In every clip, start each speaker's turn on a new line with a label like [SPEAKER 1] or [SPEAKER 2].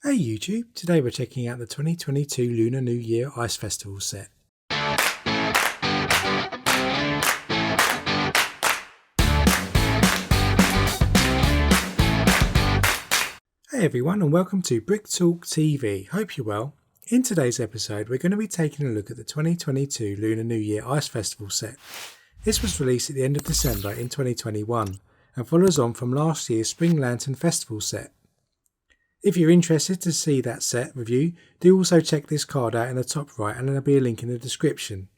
[SPEAKER 1] Hey YouTube, today we're checking out the 2022 Lunar New Year Ice Festival set. Hey everyone and welcome to Brick Talk TV, hope you're well. In today's episode we're going to be taking a look at the 2022 Lunar New Year Ice Festival set. This was released at the end of December in 2021 and follows on from last year's Spring Lantern Festival set. If you're interested to see that set review, do also check this card out in the top right and there'll be a link in the description.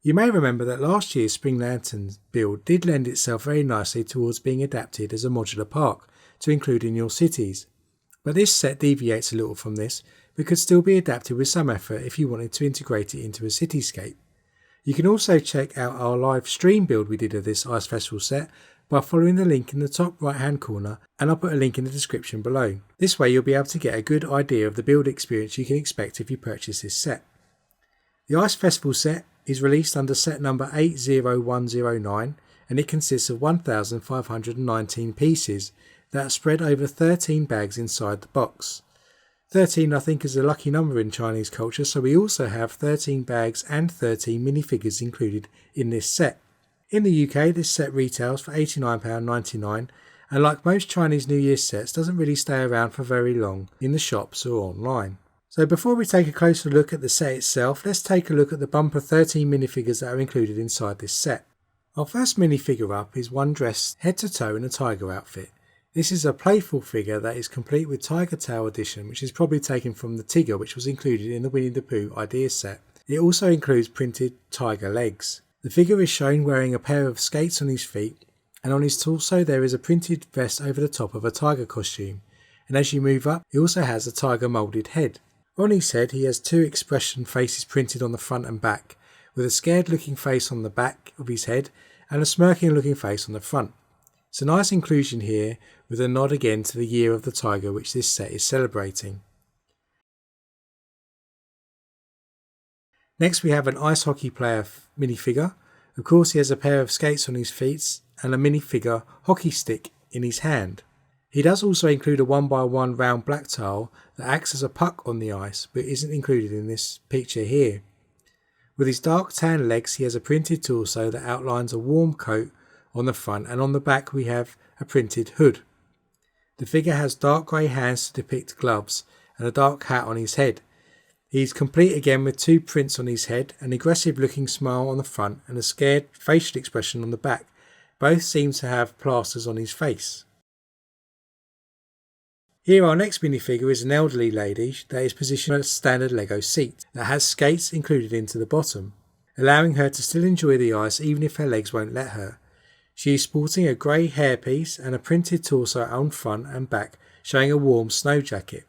[SPEAKER 1] You may remember that last year's Spring Lantern build did lend itself very nicely towards being adapted as a modular park to include in your cities. But this set deviates a little from this, but could still be adapted with some effort if you wanted to integrate it into a cityscape. You can also check out our live stream build we did of this Ice Festival set by following the link in the top right hand corner, and I'll put a link in the description below. This way you'll be able to get a good idea of the build experience you can expect if you purchase this set. The Ice Festival set is released under set number 80109 and it consists of 1519 pieces that are spread over 13 bags inside the box. 13 I think is a lucky number in Chinese culture, so we also have 13 bags and 13 minifigures included in this set. In the UK, this set retails for £89.99 and like most Chinese New Year sets doesn't really stay around for very long in the shops or online. So before we take a closer look at the set itself, let's take a look at the bumper 13 minifigures that are included inside this set. Our first minifigure up is one dressed head to toe in a tiger outfit. This is a playful figure that is complete with Tiger Tail edition, which is probably taken from the Tigger which was included in the Winnie the Pooh idea set. It also includes printed tiger legs. The figure is shown wearing a pair of skates on his feet, and on his torso there is a printed vest over the top of a tiger costume, and as you move up he also has a tiger moulded head. On his head he has two expression faces printed on the front and back, with a scared looking face on the back of his head and a smirking looking face on the front. It's a nice inclusion here with a nod again to the year of the tiger which this set is celebrating. Next we have an ice hockey player minifigure. Of course he has a pair of skates on his feet and a minifigure hockey stick in his hand. He does also include a 1x1 round black tile that acts as a puck on the ice but isn't included in this picture here. With his dark tan legs he has a printed torso that outlines a warm coat on the front, and on the back we have a printed hood. The figure has dark grey hands to depict gloves and a dark hat on his head. He is complete again with two prints on his head, an aggressive looking smile on the front and a scared facial expression on the back. Both seem to have plasters on his face. Here our next minifigure is an elderly lady that is positioned on a standard Lego seat that has skates included into the bottom, allowing her to still enjoy the ice even if her legs won't let her. She is sporting a grey hairpiece and a printed torso on front and back showing a warm snow jacket,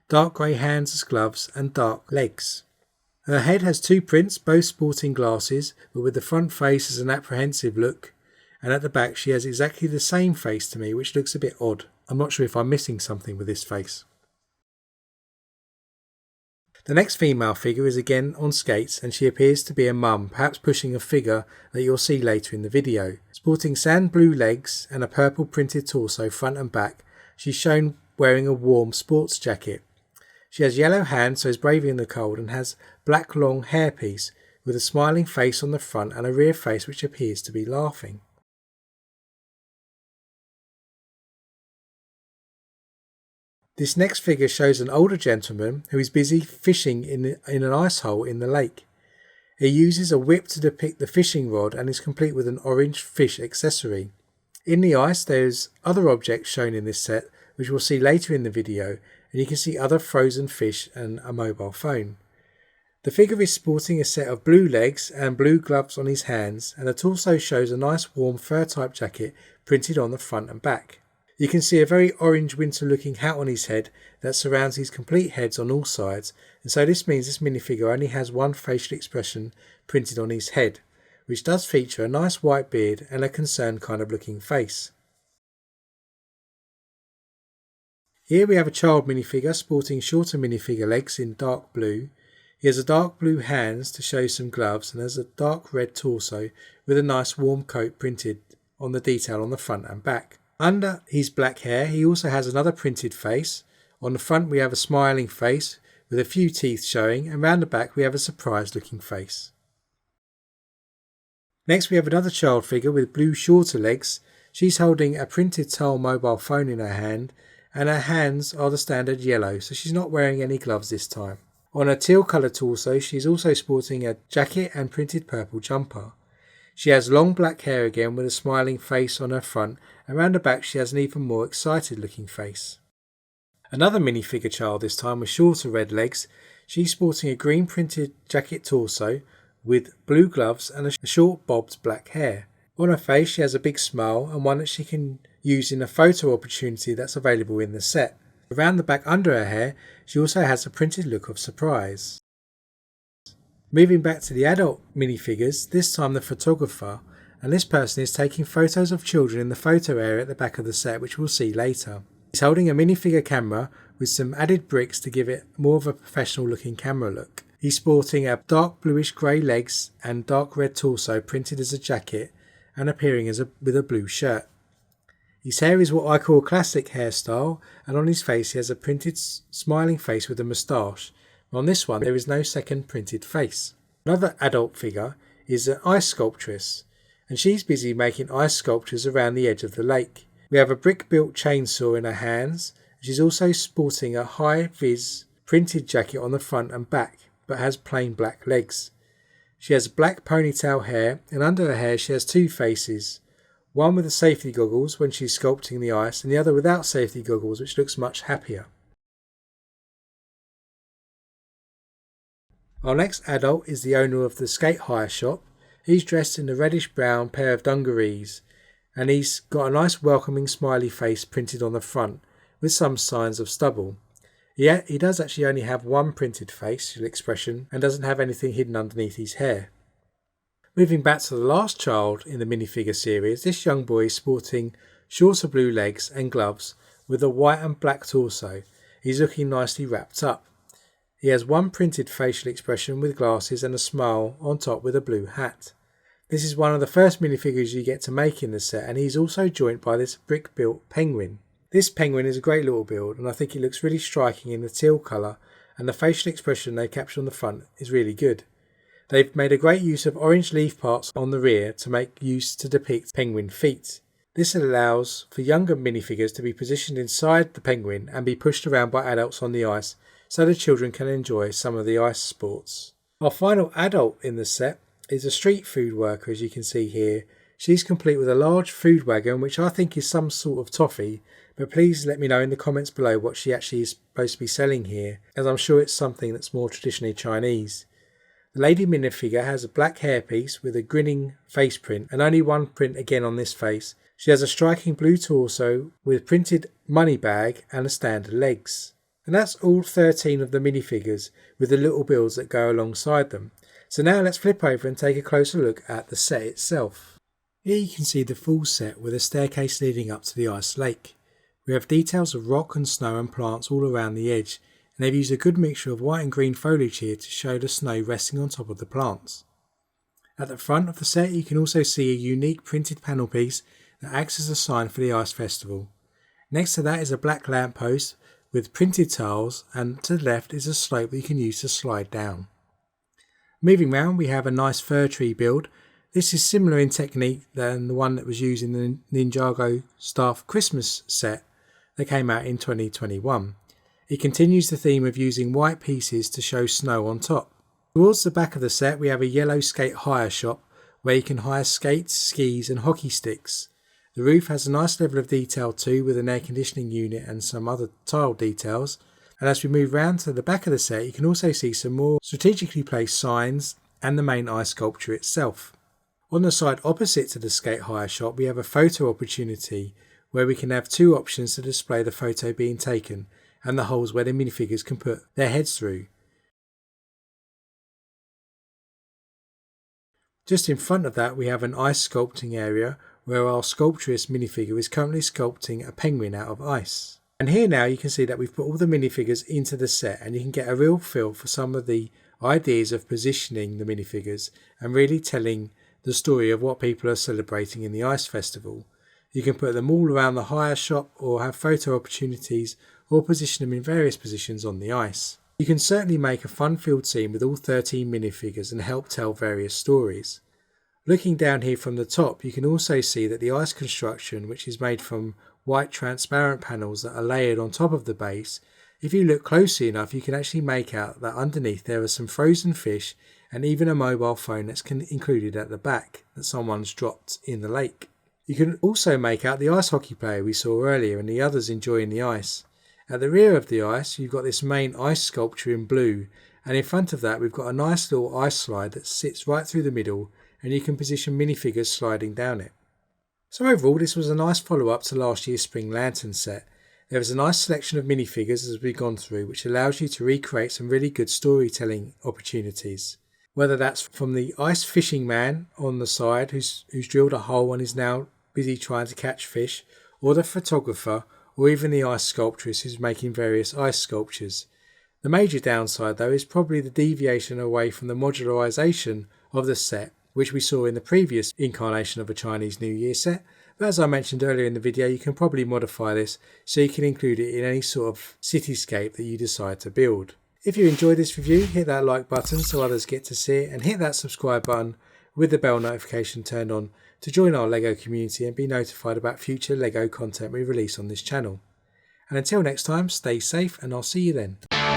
[SPEAKER 1] dark grey hands as gloves and dark legs. Her head has two prints, both sporting glasses, but with the front face as an apprehensive look, and at the back she has exactly the same face to me, which looks a bit odd. I'm not sure if I'm missing something with this face. The next female figure is again on skates and she appears to be a mum, perhaps pushing a figure that you'll see later in the video. Sporting sand blue legs and a purple printed torso front and back, she's shown wearing a warm sports jacket. She has yellow hands so is braving in the cold and has black long hairpiece with a smiling face on the front and a rear face which appears to be laughing. This next figure shows an older gentleman who is busy fishing in an ice hole in the lake. He uses a whip to depict the fishing rod and is complete with an orange fish accessory. In the ice there's other objects shown in this set which we'll see later in the video, and you can see other frozen fish and a mobile phone. The figure is sporting a set of blue legs and blue gloves on his hands, and the torso shows a nice warm fur type jacket printed on the front and back. You can see a very orange winter looking hat on his head that surrounds his complete heads on all sides, and so this means this minifigure only has one facial expression printed on his head, which does feature a nice white beard and a concerned kind of looking face. Here we have a child minifigure sporting shorter minifigure legs in dark blue. He has a dark blue hands to show some gloves and has a dark red torso with a nice warm coat printed on the detail on the front and back. Under his black hair he also has another printed face On the front we have a smiling face with a few teeth showing, and round the back we have a surprised looking face. Next we have another child figure with blue shorter legs. She's holding a printed tile mobile phone in her hand, and her hands are the standard yellow, so she's not wearing any gloves this time. On her teal coloured torso she's also sporting a jacket and printed purple jumper. She has long black hair again with a smiling face on her front, and round the back she has an even more excited looking face. Another minifigure child this time with shorter red legs. She's sporting a green printed jacket torso with blue gloves and a short bobbed black hair. On her face she has a big smile and one that she can use in a photo opportunity that's available in the set. Around the back under her hair she also has a printed look of surprise. Moving back to the adult minifigures, this time the photographer, and this person is taking photos of children in the photo area at the back of the set, which we'll see later. He's holding a minifigure camera with some added bricks to give it more of a professional looking camera look. He's sporting a dark bluish grey legs and dark red torso printed as a jacket and appearing with a blue shirt. His hair is what I call a classic hairstyle, and on his face he has a printed smiling face with a moustache. On this one there is no second printed face. Another adult figure is an ice sculptress, and she's busy making ice sculptures around the edge of the lake. We have a brick-built chainsaw in her hands. She's also sporting a high-vis printed jacket on the front and back, but has plain black legs. She has black ponytail hair, and under her hair she has two faces. One with the safety goggles when she's sculpting the ice, and the other without safety goggles, which looks much happier. Our next adult is the owner of the skate hire shop. He's dressed in a reddish-brown pair of dungarees, and he's got a nice welcoming smiley face printed on the front with some signs of stubble. Yet he does actually only have one printed facial expression and doesn't have anything hidden underneath his hair. Moving back to the last child in the minifigure series, this young boy is sporting shorter blue legs and gloves with a white and black torso. He's looking nicely wrapped up. He has one printed facial expression with glasses and a smile on top with a blue hat. This is one of the first minifigures you get to make in the set, and he's also joined by this brick-built penguin. This penguin is a great little build, and I think it looks really striking in the teal colour, and the facial expression they capture on the front is really good. They've made a great use of orange leaf parts on the rear to make use to depict penguin feet. This allows for younger minifigures to be positioned inside the penguin and be pushed around by adults on the ice, so the children can enjoy some of the ice sports. Our final adult in the set is a street food worker, as you can see here. She's complete with a large food wagon, which I think is some sort of toffee, but please let me know in the comments below what she actually is supposed to be selling here, as I'm sure it's something that's more traditionally Chinese. The lady minifigure has a black hairpiece with a grinning face print, and only one print again on this face. She has a striking blue torso with printed money bag and a standard legs. And that's all 13 of the minifigures with the little builds that go alongside them. So now let's flip over and take a closer look at the set itself. Here you can see the full set with a staircase leading up to the ice lake. We have details of rock and snow and plants all around the edge, and they've used a good mixture of white and green foliage here to show the snow resting on top of the plants. At the front of the set you can also see a unique printed panel piece that acts as a sign for the ice festival. Next to that is a black lamppost with printed tiles, and to the left is a slope that you can use to slide down. Moving round we have a nice fir tree build. This is similar in technique than the one that was used in the Ninjago Staff Christmas set that came out in 2021. It continues the theme of using white pieces to show snow on top. Towards the back of the set we have a yellow skate hire shop where you can hire skates, skis and hockey sticks. The roof has a nice level of detail too, with an air conditioning unit and some other tile details. And as we move round to the back of the set you can also see some more strategically placed signs and the main ice sculpture itself. On the side opposite to the skate hire shop we have a photo opportunity where we can have two options to display the photo being taken and the holes where the minifigures can put their heads through. Just in front of that we have an ice sculpting area where our sculptress minifigure is currently sculpting a penguin out of ice. And here now you can see that we've put all the minifigures into the set, and you can get a real feel for some of the ideas of positioning the minifigures and really telling the story of what people are celebrating in the ice festival. You can put them all around the hire shop or have photo opportunities or position them in various positions on the ice. You can certainly make a fun-filled scene with all 13 minifigures and help tell various stories. Looking down here from the top, you can also see that the ice construction, which is made from white transparent panels that are layered on top of the base, if you look closely enough you can actually make out that underneath there are some frozen fish and even a mobile phone that's included at the back that someone's dropped in the lake. You can also make out the ice hockey player we saw earlier and the others enjoying the ice. At the rear of the ice you've got this main ice sculpture in blue, and in front of that we've got a nice little ice slide that sits right through the middle, and you can position minifigures sliding down it. So overall this was a nice follow-up to last year's Spring Lantern set. There was a nice selection of minifigures as we've gone through, which allows you to recreate some really good storytelling opportunities. Whether that's from the ice fishing man on the side who's drilled a hole and is now busy trying to catch fish, or the photographer, or even the ice sculptress who's making various ice sculptures. The major downside though is probably the deviation away from the modularisation of the set, which we saw in the previous incarnation of a Chinese New Year set, but as I mentioned earlier in the video you can probably modify this so you can include it in any sort of cityscape that you decide to build. If you enjoyed this review, hit that like button so others get to see it, and hit that subscribe button with the bell notification turned on to join our LEGO community and be notified about future LEGO content we release on this channel. And until next time, stay safe and I'll see you then.